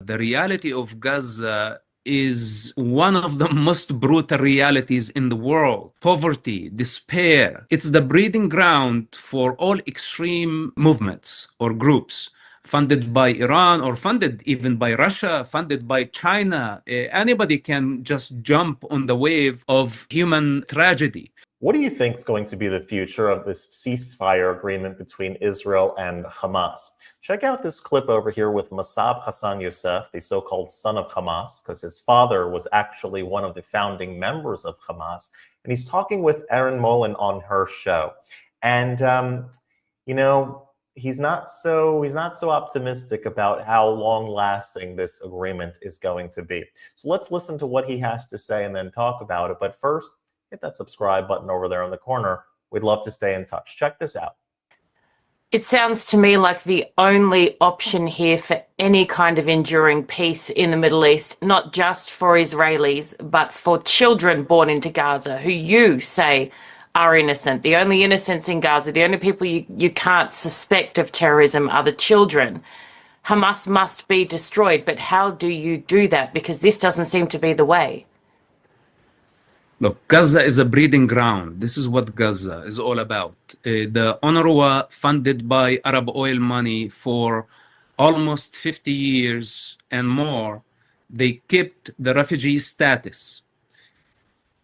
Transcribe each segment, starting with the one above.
The reality of Gaza is one of the most brutal realities in the world. Poverty, despair. It's the breeding ground for all extreme movements or groups funded by Iran or funded even by Russia, funded by China. Anybody can just jump on the wave of human tragedy. What do you think is going to be the future of this ceasefire agreement between Israel and Hamas? Check out this clip over here with Masab Hassan Youssef, the so-called son of Hamas, because his father was actually one of the founding members of Hamas. And he's talking with Erin Molan on her show. And, he's not so optimistic about how long-lasting this agreement is going to be. So let's listen to what he has to say and then talk about it. But first, hit that subscribe button over there in the corner. We'd love to stay in touch. Check this out. It sounds to me like the only option here for any kind of enduring peace in the Middle East, not just for Israelis, but for children born into Gaza, who you say are innocent. The only innocents in Gaza, the only people you can't suspect of terrorism are the children. Hamas must be destroyed, but how do you do that? Because this doesn't seem to be the way. Look, Gaza is a breeding ground. This is what Gaza is all about. The UNRWA, funded by Arab oil money for almost 50 years and more, they kept the refugee status.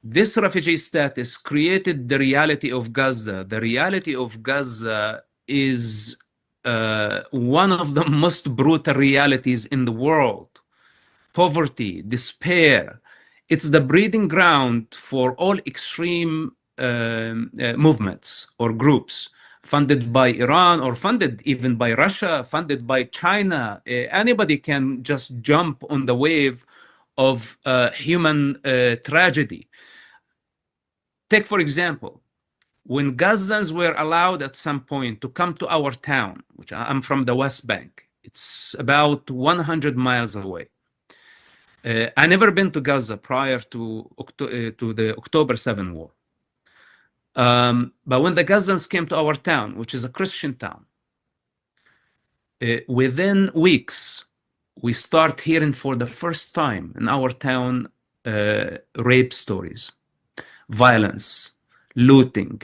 This refugee status created the reality of Gaza. The reality of Gaza is one of the most brutal realities in the world. Poverty, despair. It's the breeding ground for all extreme movements or groups funded by Iran or funded even by Russia, funded by China. Anybody can just jump on the wave of human tragedy. Take, for example, when Gazans were allowed at some point to come to our town, which I'm from the West Bank, it's about 100 miles away. I never been to Gaza prior to the October 7 war. But when the Gazans came to our town, which is a Christian town, within weeks, we start hearing for the first time in our town rape stories, violence, looting,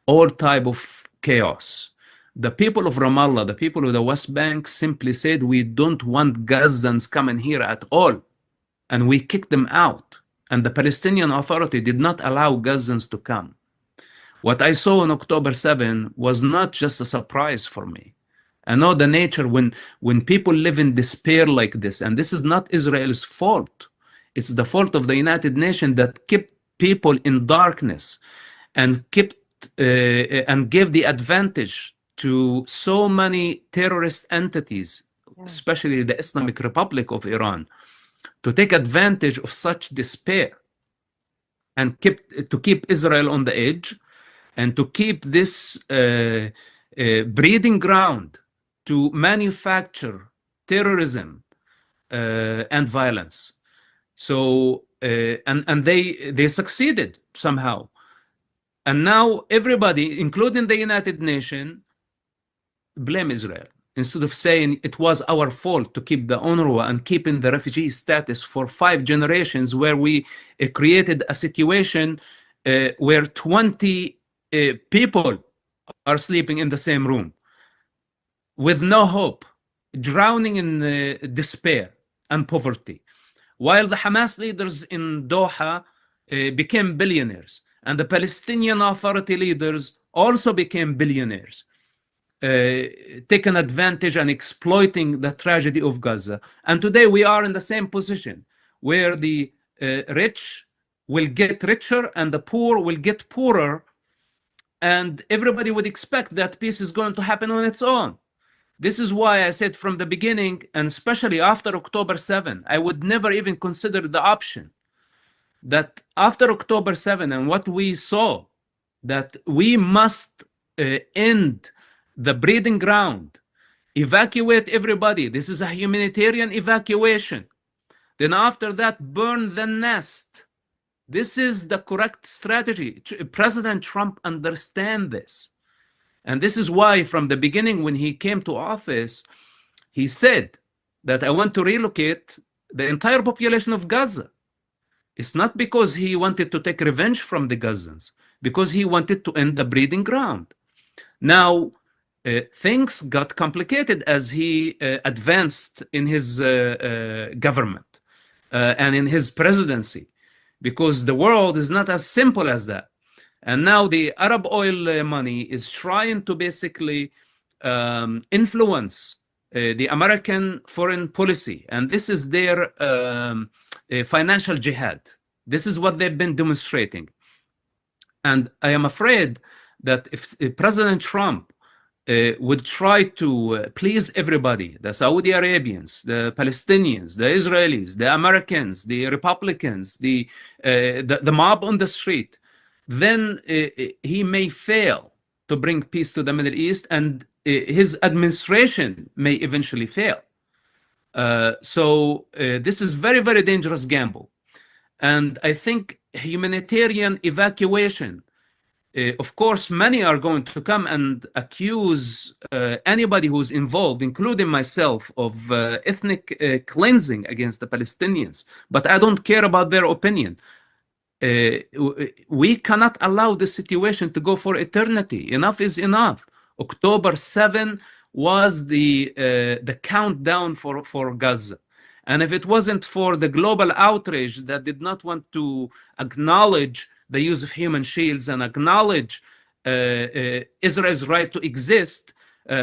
all type of chaos. The people of Ramallah, the people of the West Bank simply said, we don't want Gazans coming here at all. And we kicked them out. And the Palestinian Authority did not allow Gazans to come. What I saw on October 7 was not just a surprise for me. I know the nature when people live in despair like this, and this is not Israel's fault. It's the fault of the United Nations that kept people in darkness and kept and gave the advantage to so many terrorist entities, especially the Islamic Republic of Iran, to take advantage of such despair and to keep Israel on the edge and to keep this breeding ground to manufacture terrorism and violence. So and they succeeded somehow. And now everybody, including the United Nations, blame Israel, instead of saying it was our fault to keep the UNRWA and keeping the refugee status for 5 generations, where we created a situation where 20 people are sleeping in the same room with no hope, drowning in despair and poverty, while the Hamas leaders in Doha became billionaires, and the Palestinian Authority leaders also became billionaires, taking advantage and exploiting the tragedy of Gaza. And today we are in the same position, where the rich will get richer and the poor will get poorer, and everybody would expect that peace is going to happen on its own. This is why I said from the beginning, and especially after October 7, I would never even consider the option that after October 7 and what we saw, that we must end the breeding ground, evacuate everybody. This is a humanitarian evacuation. Then after that, burn the nest. This is the correct strategy. President Trump understands this. And this is why from the beginning, when he came to office, he said that I want to relocate the entire population of Gaza. It's not because he wanted to take revenge from the Gazans, because he wanted to end the breeding ground. Now, things got complicated as he advanced in his government and in his presidency, because the world is not as simple as that. And now the Arab oil money is trying to basically influence the American foreign policy. And this is their financial jihad. This is what they've been demonstrating. And I am afraid that if President Trump would try to please everybody, the Saudi Arabians, the Palestinians, the Israelis, the Americans, the Republicans, the mob on the street, then he may fail to bring peace to the Middle East, and his administration may eventually fail. So this is very, very dangerous gamble. And I think humanitarian evacuation, of course, many are going to come and accuse anybody who's involved, including myself, of ethnic cleansing against the Palestinians. But I don't care about their opinion. We cannot allow this situation to go for eternity. Enough is enough. October 7 was the countdown for Gaza. And if it wasn't for the global outrage that did not want to acknowledge the use of human shields and acknowledge Israel's right to exist,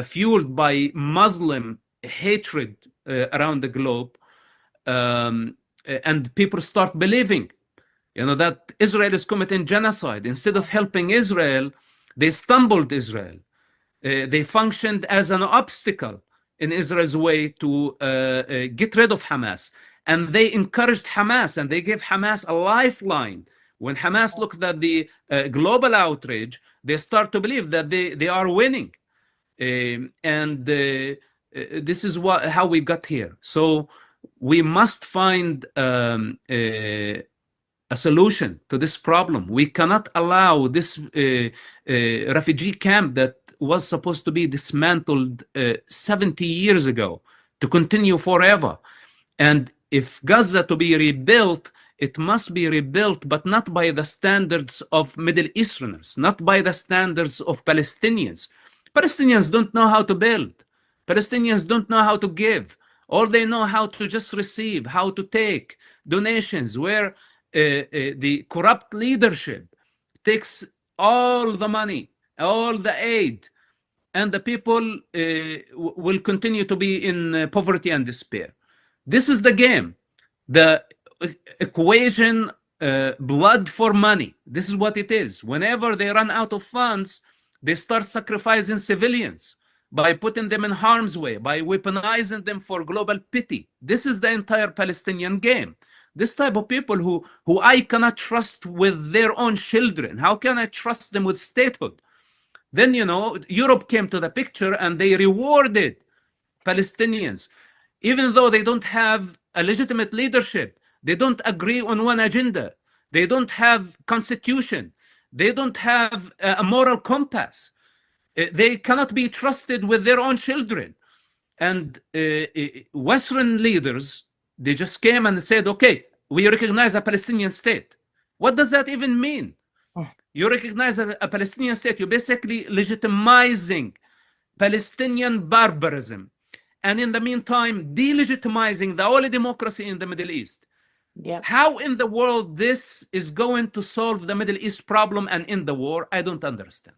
fueled by Muslim hatred around the globe, and people start believing, that Israel is committing genocide. Instead of helping Israel, they stumbled Israel. They functioned as an obstacle in Israel's way to get rid of Hamas. And they encouraged Hamas, and they gave Hamas a lifeline. When Hamas looked at the global outrage, they start to believe that they are winning. And this is how we got here. So we must find a solution to this problem. We cannot allow this refugee camp that was supposed to be dismantled 70 years ago to continue forever. And if Gaza to be rebuilt, it must be rebuilt, but not by the standards of Middle Easterners, not by the standards of Palestinians. Palestinians don't know how to build. Palestinians don't know how to give. All they know how to just receive, how to take donations, where the corrupt leadership takes all the money, all the aid, and the people will continue to be in poverty and despair. This is the game. The equation, blood for money. This is what it is. Whenever they run out of funds, they start sacrificing civilians by putting them in harm's way, by weaponizing them for global pity. This is the entire Palestinian game. This type of people who I cannot trust with their own children. How can I trust them with statehood? Then, Europe came to the picture and they rewarded Palestinians. Even though they don't have a legitimate leadership, they don't agree on one agenda, they don't have constitution, they don't have a moral compass, they cannot be trusted with their own children. And Western leaders, they just came and said, okay, we recognize a Palestinian state. What does that even mean? You recognize a Palestinian state, you're basically legitimizing Palestinian barbarism. And in the meantime, delegitimizing the only democracy in the Middle East. Yeah. How in the world this is going to solve the Middle East problem and end the war? I don't understand.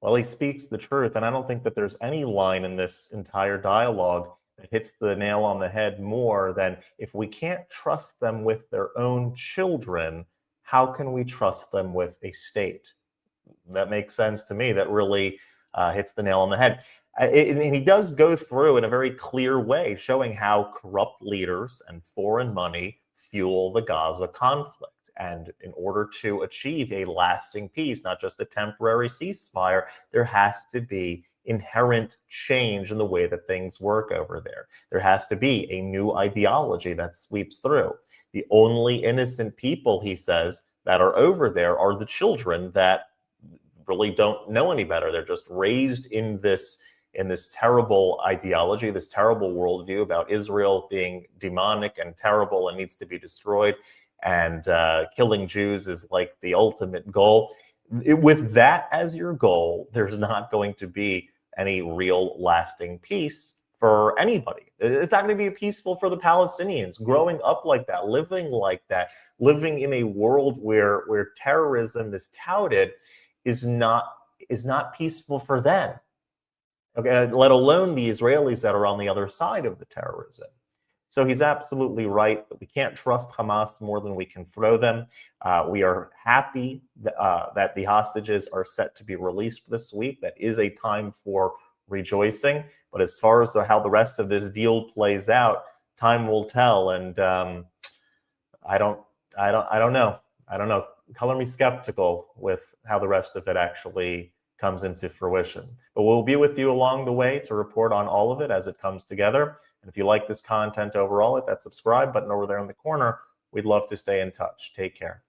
Well, he speaks the truth, and I don't think that there's any line in this entire dialogue that hits the nail on the head more than, if we can't trust them with their own children, how can we trust them with a state? That makes sense to me. That really hits the nail on the head. And he does go through in a very clear way, showing how corrupt leaders and foreign money fuel the Gaza conflict. And in order to achieve a lasting peace, not just a temporary ceasefire, there has to be inherent change in the way that things work over there. There has to be a new ideology that sweeps through. The only innocent people, he says, that are over there are the children that really don't know any better. They're just raised in this in this terrible ideology, this terrible worldview about Israel being demonic and terrible and needs to be destroyed, and killing Jews is like the ultimate goal. With that as your goal, there's not going to be any real lasting peace for anybody. It's not going to be peaceful for the Palestinians. Growing up like that, living in a world where terrorism is touted is not peaceful for them. Okay, let alone the Israelis that are on the other side of the terrorism. So he's absolutely right that we can't trust Hamas more than we can throw them. We are happy that the hostages are set to be released this week. That is a time for rejoicing. But as far as how the rest of this deal plays out, time will tell. And I don't know. Color me skeptical with how the rest of it actually comes into fruition. But we'll be with you along the way to report on all of it as it comes together. And if you like this content overall, hit that subscribe button over there in the corner. We'd love to stay in touch. Take care.